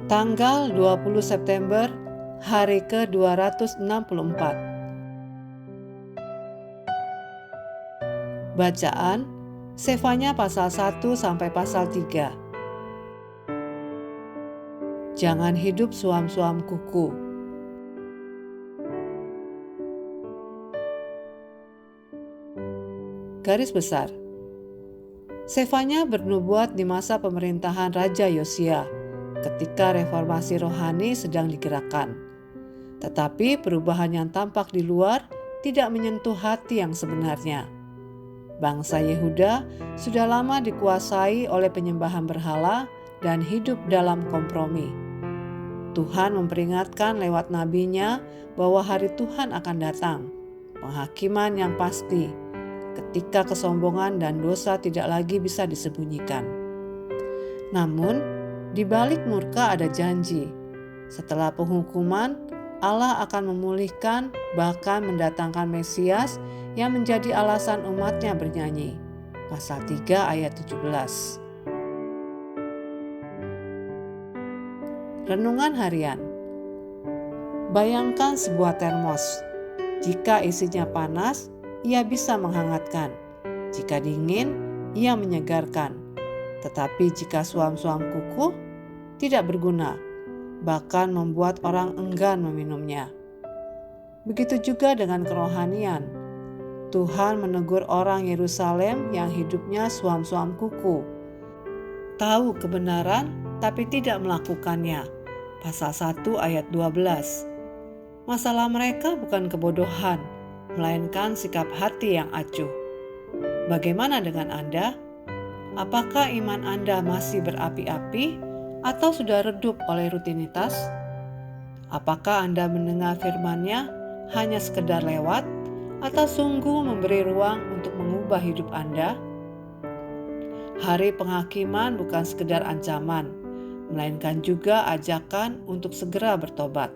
Tanggal 20 September, hari ke-264. Bacaan Sefanya pasal 1 sampai pasal 3. Jangan hidup suam-suam kuku. Garis besar. Sefanya bernubuat di masa pemerintahan Raja Yosia, ketika reformasi rohani sedang digerakkan. Tetapi perubahan yang tampak di luar tidak menyentuh hati yang sebenarnya. Bangsa Yehuda sudah lama dikuasai oleh penyembahan berhala dan hidup dalam kompromi. Tuhan memperingatkan lewat nabinya bahwa hari Tuhan akan datang, penghakiman yang pasti, ketika kesombongan dan dosa tidak lagi bisa disembunyikan. Namun, di balik murka ada janji. Setelah penghukuman, Allah akan memulihkan, bahkan mendatangkan Mesias yang menjadi alasan umatnya bernyanyi. Pasal 3 ayat 17. Renungan harian. Bayangkan sebuah termos. Jika isinya panas, ia bisa menghangatkan. Jika dingin, ia menyegarkan. Tetapi jika suam-suam kuku, tidak berguna, bahkan membuat orang enggan meminumnya. Begitu juga dengan kerohanian. Tuhan menegur orang Yerusalem yang hidupnya suam-suam kuku. Tahu kebenaran, tapi tidak melakukannya. Pasal 1 ayat 12. Masalah mereka bukan kebodohan, melainkan sikap hati yang acuh. Bagaimana dengan Anda? Apakah iman Anda masih berapi-api atau sudah redup oleh rutinitas? Apakah Anda mendengar firman-Nya hanya sekedar lewat atau sungguh memberi ruang untuk mengubah hidup Anda? Hari penghakiman bukan sekedar ancaman, melainkan juga ajakan untuk segera bertobat.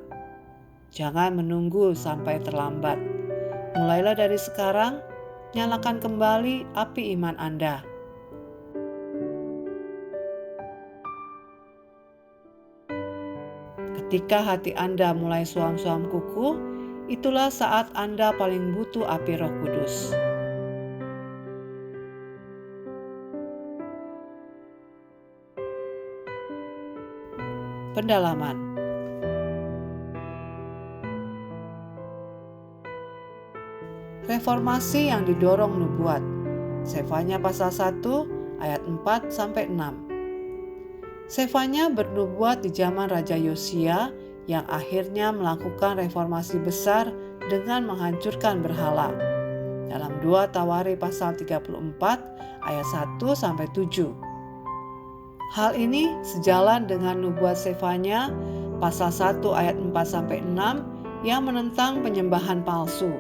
Jangan menunggu sampai terlambat. Mulailah dari sekarang, nyalakan kembali api iman Anda. Ketika hati Anda mulai suam-suam kuku, itulah saat Anda paling butuh api Roh Kudus. Pendalaman. Reformasi yang didorong nubuat. Sefanya pasal 1 ayat 4 sampai 6. Sefanya bernubuat di zaman Raja Yosia yang akhirnya melakukan reformasi besar dengan menghancurkan berhala. Dalam 2 Tawari pasal 34 ayat 1 sampai 7. Hal ini sejalan dengan nubuat Sefanya pasal 1 ayat 4 sampai 6 yang menentang penyembahan palsu.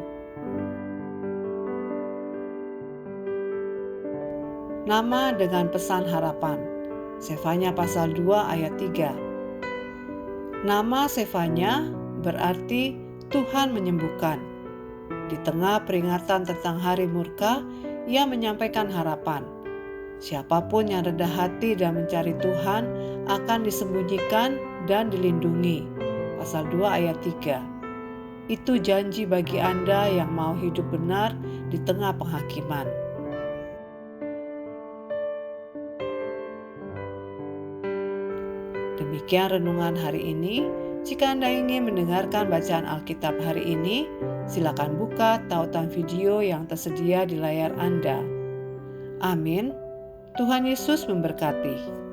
Nama dengan pesan harapan. Sefanya pasal 2 ayat 3. Nama Sefanya berarti Tuhan menyembuhkan. Di tengah peringatan tentang hari murka, ia menyampaikan harapan. Siapapun yang rendah hati dan mencari Tuhan akan disembunyikan dan dilindungi. Pasal 2 ayat 3. Itu janji bagi Anda yang mau hidup benar di tengah penghakiman. Demikian renungan hari ini. Jika Anda ingin mendengarkan bacaan Alkitab hari ini, silakan buka tautan video yang tersedia di layar Anda. Amin. Tuhan Yesus memberkati.